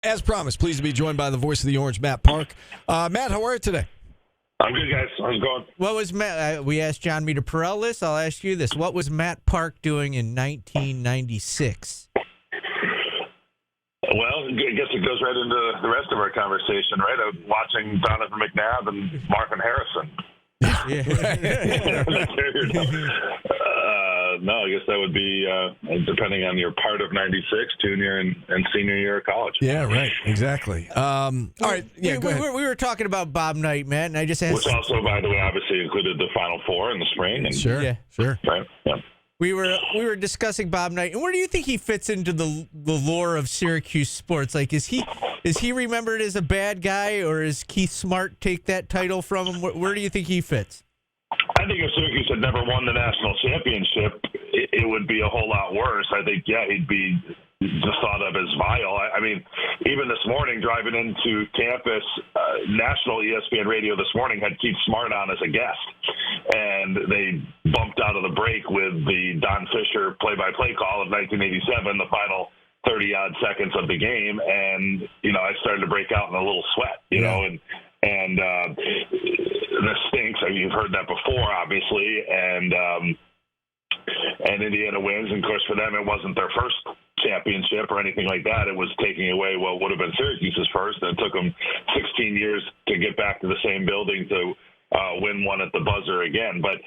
As promised, pleased to be joined by the voice of the Orange, Matt Park. Matt, how are you today? I'm good, guys. How's it going? What was Matt? We asked John Meter-Perrell this. I'll ask you this. What was Matt Park doing in 1996? Well, I guess it goes right into the rest of our conversation, right? Watching Donovan McNabb and Marvin Harrison. No, I guess that would be, depending on your part of 96, junior and senior year of college. Yeah, right. Exactly. All right. Yeah, go ahead. We were talking about Bob Knight, Matt, and I just asked. Which also, by the way, obviously included the Final Four in the spring. And, Sure. Yeah. Sure. Right? Yeah. We were discussing Bob Knight, and where do you think he fits into the lore of Syracuse sports? Like, is he remembered as a bad guy, or is Keith Smart take that title from him? Where do you think he fits? I think if Syracuse had never won the national championship, it would be a whole lot worse. I think, he'd be just thought of as vile. I mean, even this morning, driving into campus, national ESPN radio this morning had Keith Smart on as a guest. And they bumped out of the break with the Don Fisher play-by-play call of 1987, the final 30-odd seconds of the game. And, I started to break out in a little sweat, you know, and this stinks. I mean, you've heard that before, obviously, and Indiana wins. And of course, for them, it wasn't their first championship or anything like that. It was taking away what would have been Syracuse's first, and it took them 16 years to get back to the same building to win one at the buzzer again. But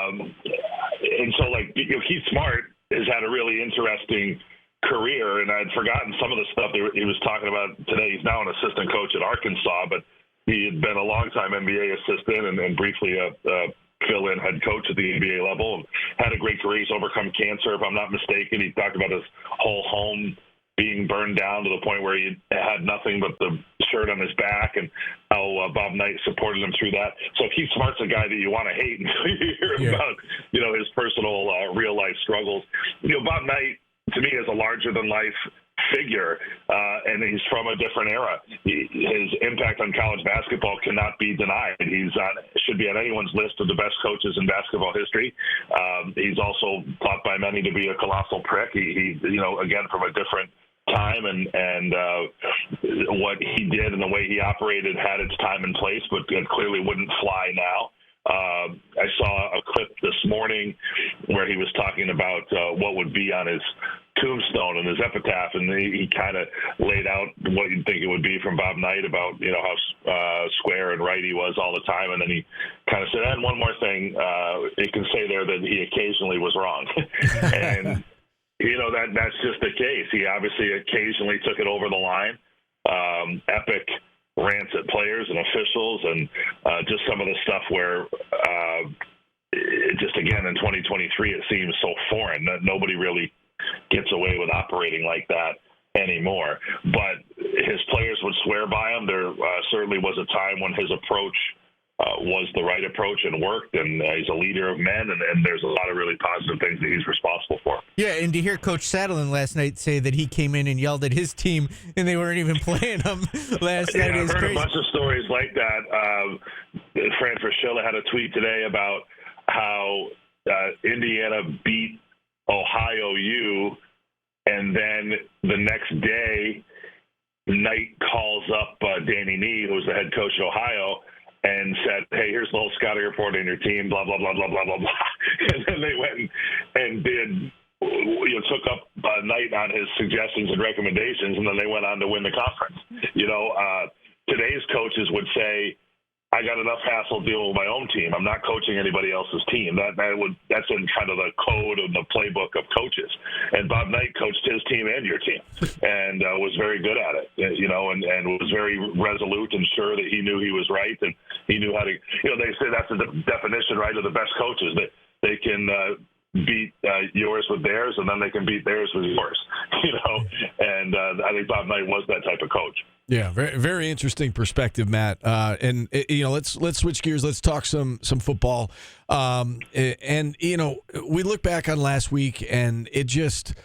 and so, Keith Smart has had a really interesting career, and I'd forgotten some of the stuff he was talking about today. He's now an assistant coach at Arkansas, but he had been a longtime NBA assistant and briefly a fill-in head coach at the NBA level, and had a great career. He's overcome cancer, if I'm not mistaken. He talked about his whole home being burned down to the point where he had nothing but the shirt on his back, and how Bob Knight supported him through that. So Keith Smart's a guy that you want to hate until you hear about, his personal real-life struggles. Bob Knight, to me, is a larger-than-life figure, and he's from a different era. His impact on college basketball cannot be denied. Should be on anyone's list of the best coaches in basketball history. He's also thought by many to be a colossal prick. He again, from a different time, and what he did and the way he operated had its time and place, but it clearly wouldn't fly now. I saw a clip this morning where he was talking about what would be on his tombstone and his epitaph, and he kind of laid out what you'd think it would be from Bob Knight about how square and right he was all the time, and then he kind of said, and one more thing, it can say there that he occasionally was wrong. And that's just the case. He obviously occasionally took it over the line. Epic rants at players and officials, and just some of the stuff where it just, again, in 2023, it seems so foreign that nobody really gets away with operating like that anymore. But his players would swear by him. There certainly was a time when his approach was the right approach and worked, and he's a leader of men, and there's a lot of really positive things that he's responsible for. Yeah, and to hear Coach Saddlein last night say that he came in and yelled at his team and they weren't even playing him last night is I've heard crazy. a bunch of stories like that. Fran Fraschilla had a tweet today about how Indiana beat Ohio U, and then the next day, Knight calls up Danny Nee, who was the head coach at Ohio, and said, hey, here's a little scouting report on your team, blah, blah, blah, blah, blah, blah, blah. And then they went and took up Knight on his suggestions and recommendations, and then they went on to win the conference. Today's coaches would say, I got enough hassle dealing with my own team. I'm not coaching anybody else's team. That's in kind of the code of the playbook of coaches. And Bob Knight coached his team and your team, and was very good at it. And was very resolute and sure that he knew he was right, and he knew how to. They say that's the definition, right, of the best coaches, that they can beat yours with theirs, and then they can beat theirs with yours. And I think Bob Knight was that type of coach. Yeah, very, very interesting perspective, Matt. Let's switch gears. Let's talk some football. We look back on last week, and it just,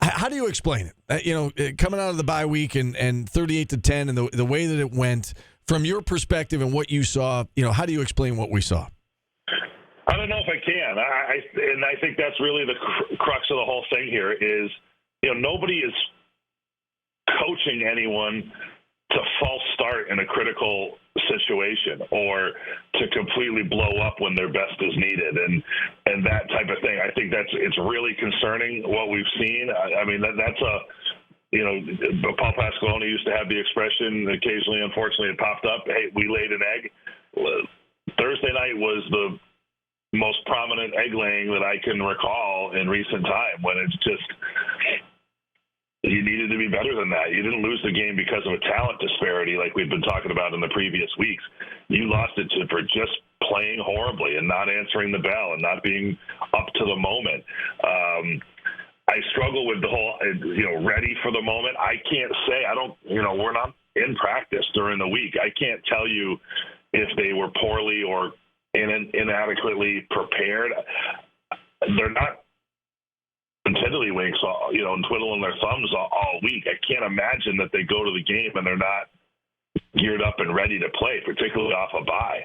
how do you explain it? Coming out of the bye week and 38-10, and the way that it went from your perspective and what you saw. How do you explain what we saw? I don't know if I can. I think that's really the crux of the whole thing here is, nobody is coaching anyone to false start in a critical situation or to completely blow up when their best is needed and that type of thing. I think it's really concerning what we've seen. I mean, that's a, you know, Paul Pasqualoni used to have the expression, occasionally, unfortunately, it popped up, hey, we laid an egg. Thursday night was the most prominent egg laying that I can recall in recent time, when it's just, you needed to be better than that. You didn't lose the game because of a talent disparity like we've been talking about in the previous weeks. You lost it for just playing horribly and not answering the bell and not being up to the moment. I struggle with the whole, ready for the moment. I can't say, we're not in practice during the week. I can't tell you if they were poorly or inadequately prepared. They're not tiddlywinks, and twiddling their thumbs all week. I can't imagine that they go to the game and they're not geared up and ready to play, particularly off a bye.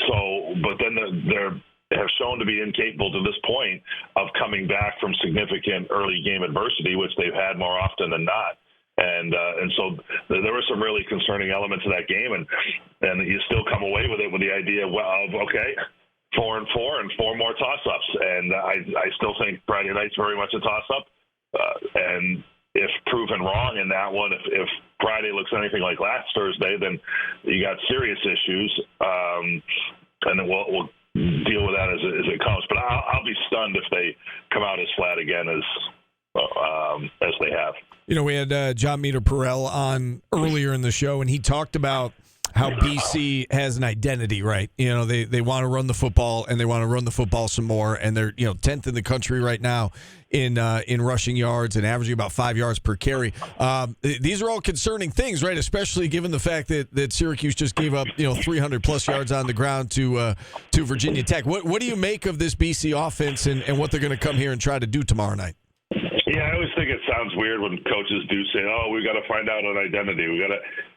So, but then they have shown to be incapable to this point of coming back from significant early game adversity, which they've had more often than not. And so there were some really concerning elements of that game, and you still come away with it with the idea of, 4-4 and 4 more toss-ups. And I still think Friday night's very much a toss-up. And if proven wrong in that one, if Friday looks anything like last Thursday, then you got serious issues. And then we'll deal with that as it comes. But I'll be stunned if they come out as flat again as they have. We had John Meter-Perrell on earlier in the show, and he talked about how BC has an identity, right? They want to run the football, and they want to run the football some more, and they're 10th in the country right now in rushing yards and averaging about 5 yards per carry. These are all concerning things, right? Especially given the fact that Syracuse just gave up 300 plus yards on the ground to Virginia Tech. What do you make of this BC offense and what they're going to come here and try to do tomorrow night? Yeah, I always think it sounds weird when coaches do say, we got to find out an identity.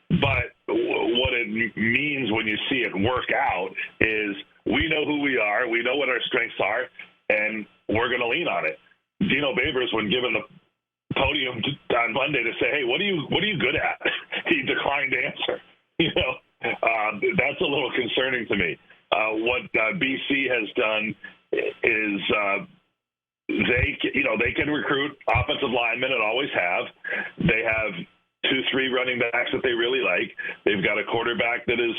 But what it means when you see it work out is we know who we are, we know what our strengths are, and we're going to lean on it. Dino Babers, when given the podium on Monday to say, hey, what are you good at? He declined to answer. That's a little concerning to me. What BC has done is they can recruit offensive linemen and always have. They have 2-3 running backs that they really like. They've got a quarterback that has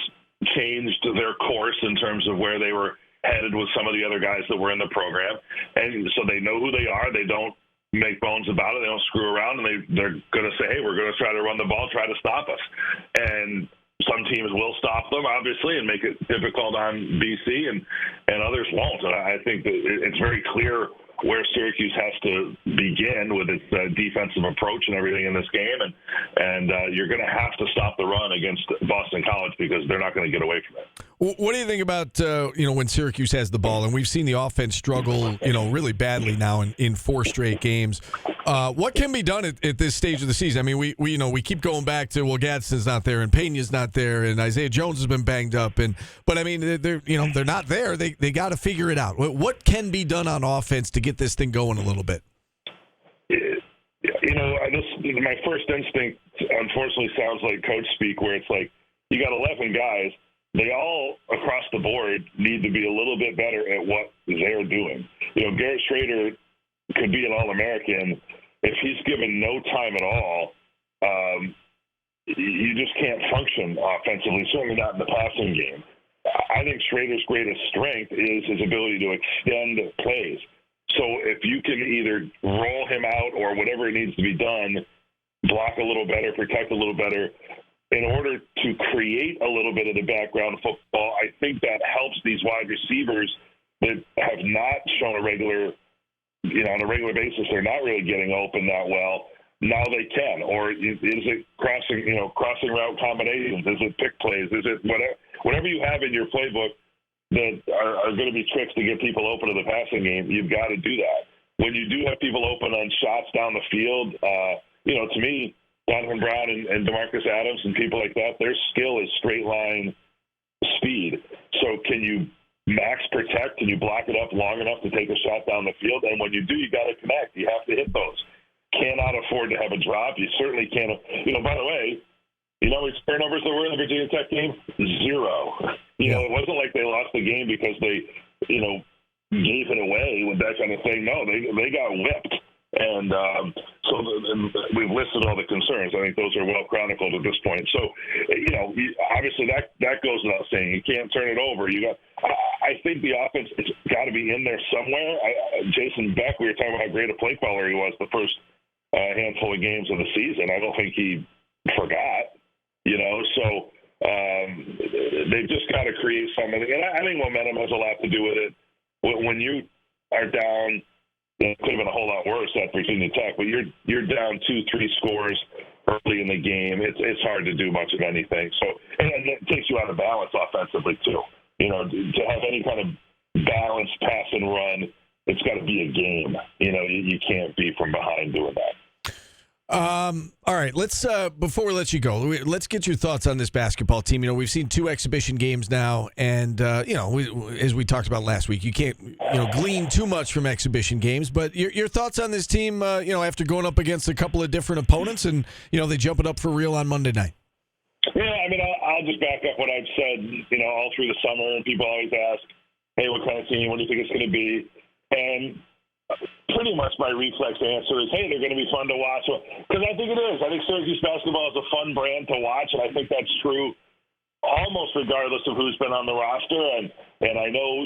changed their course in terms of where they were headed with some of the other guys that were in the program. And so they know who they are. They don't make bones about it. They don't screw around, and they're going to say, hey, we're going to try to run the ball, try to stop us. And some teams will stop them, obviously, and make it difficult on BC, and others won't. And I think that it's very clear where Syracuse has to begin with its defensive approach and everything in this game, and you're going to have to stop the run against Boston College because they're not going to get away from it. What do you think about when Syracuse has the ball, and we've seen the offense struggle really badly now in 4 straight games? What can be done at this stage of the season? I mean, we keep going back to Gadsden's not there and Pena's not there and Isaiah Jones has been banged up, but I mean they're not there. They got to figure it out. What can be done on offense to get this thing going a little bit? My first instinct unfortunately sounds like coach speak, where it's like you got 11 guys. They all across the board need to be a little bit better at what they're doing. Garrett Schrader could be an All-American. If he's given no time at all, you just can't function offensively, certainly not in the passing game. I think Schrader's greatest strength is his ability to extend plays. So if you can either roll him out or whatever needs to be done, block a little better, protect a little better, in order to create a little bit of the background football, I think that helps these wide receivers that have not shown on a regular basis. They're not really getting open that well. Now they can. Or is it crossing route combinations? Is it pick plays? Is it whatever you have in your playbook that are going to be tricks to get people open to the passing game? You've got to do that. When you do have people open on shots down the field, to me, Donovan Brown and DeMarcus Adams and people like that, their skill is straight line speed. So can you max protect? Can you block it up long enough to take a shot down the field? And when you do, you got to connect. You have to hit those. cannot afford to have a drop. You certainly can't. By the way, how many turnovers there were in the Virginia Tech game? 0. It wasn't like they lost the game because they, gave it away with that kind of thing. No, they got whipped. And and we've listed all the concerns. I think those are well chronicled at this point. So, obviously that goes without saying. You can't turn it over. I think the offense has got to be in there somewhere. Jason Beck, we were talking about how great a play caller he was the first handful of games of the season. I don't think he forgot. So they've just got to create something. And I think momentum has a lot to do with it. When you are down. It could have been a whole lot worse at Virginia Tech, but you're down 2-3 scores early in the game. It's hard to do much of anything. So, and it takes you out of balance offensively too. To have any kind of balanced pass and run, it's got to be a game. You can't be from behind doing that. All right, let's before we let you go, let's get your thoughts on this basketball team. We've seen 2 exhibition games now, and as we talked about last week, you can't glean too much from exhibition games. But your thoughts on this team, after going up against a couple of different opponents, and they jump it up for real on Monday night. Yeah, I'll just back up what I've said, all through the summer, and people always ask, "Hey, what kind of team? What do you think it's going to be?" And pretty much my reflex answer is, hey, they're going to be fun to watch. Because I think it is. I think Syracuse basketball is a fun brand to watch, and I think that's true almost regardless of who's been on the roster. And I know,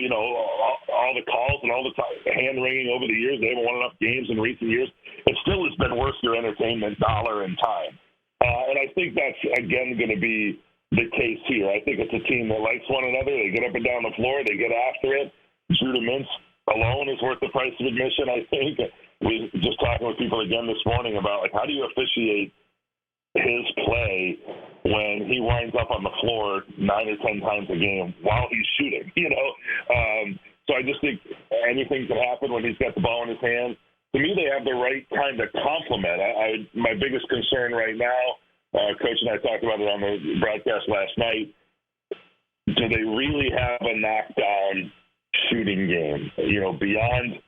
all the calls and all the hand-wringing over the years, they haven't won enough games in recent years. It still has been worth your entertainment dollar and time. And I think that's, again, going to be the case here. I think it's a team that likes one another. They get up and down the floor. They get after it. Judah Mintz alone is worth the price of admission, I think. We just talking with people again this morning about, how do you officiate his play when he winds up on the floor 9 or 10 times a game while he's shooting, So I just think anything can happen when he's got the ball in his hand. To me, they have the right kind of complement. My biggest concern right now, Coach and I talked about it on the broadcast last night, do they really have a knockdown shooting game? Beyond,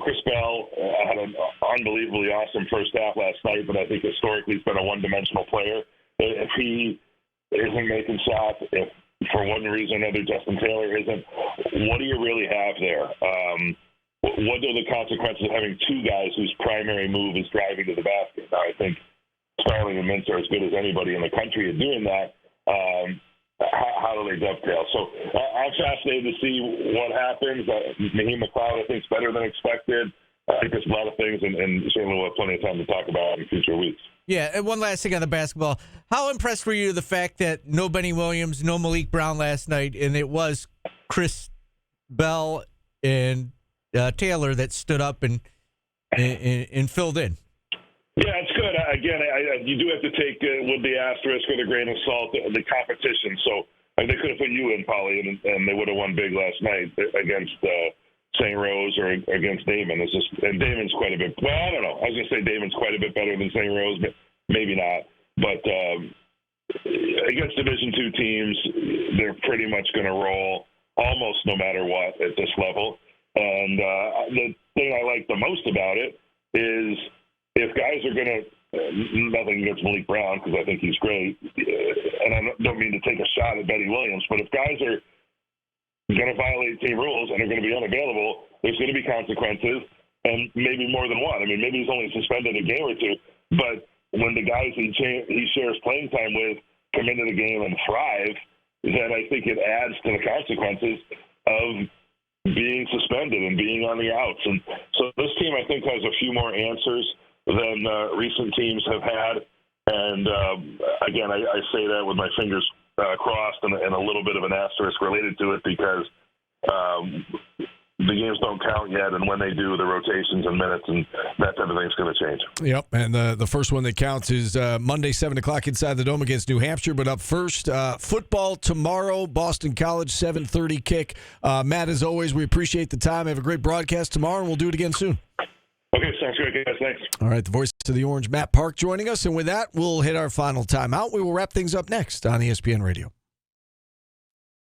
Chris Bell had an unbelievably awesome first half last night, but I think historically he's been a one-dimensional player. If he isn't making shots, if for one reason or another Justin Taylor isn't, what do you really have there? What are the consequences of having 2 guys whose primary move is driving to the basket? Now, I think Starling and Mintz are as good as anybody in the country at doing that. How do they dovetail? So I'm fascinated to see what happens. Naheem McLeod, I think, is better than expected. I think there's a lot of things, and certainly we'll have plenty of time to talk about in future weeks. Yeah, and one last thing on the basketball. How impressed were you with the fact that no Benny Williams, no Malik Brown last night, and it was Chris Bell and Taylor that stood up and filled in? Yeah, it's good. Again, you do have to take with the asterisk or the grain of salt the competition. So they could have put you in, Pauly, and they would have won big last night against St. Rose or against Damon. And Damon's quite a bit. Well, I don't know. I was going to say Damon's quite a bit better than St. Rose, but maybe not. But against Division II teams, they're pretty much going to roll almost no matter what at this level. And the thing I like the most about it is if guys are going to, nothing against Malik Brown because I think he's great, and I don't mean to take a shot at Benny Williams, but if guys are going to violate team rules and are going to be unavailable, there's going to be consequences, and maybe more than one. I mean, maybe he's only suspended a game or 2, but when the guys he shares playing time with come into the game and thrive, then I think it adds to the consequences of being suspended and being on the outs. And so this team, I think, has a few more answers than recent teams have had. And, again, I say that with my fingers crossed and a little bit of an asterisk related to it because the games don't count yet, and when they do, the rotations and minutes and that type of thing is going to change. Yep, and the first one that counts is Monday, 7 o'clock inside the Dome against New Hampshire. But up first, football tomorrow, Boston College, 7:30 kick. Matt, as always, we appreciate the time. Have a great broadcast tomorrow, and we'll do it again soon. Okay, sounds great, guys. Thanks. All right, the voice of the Orange, Matt Park, joining us. And with that, we'll hit our final timeout. We will wrap things up next on ESPN Radio.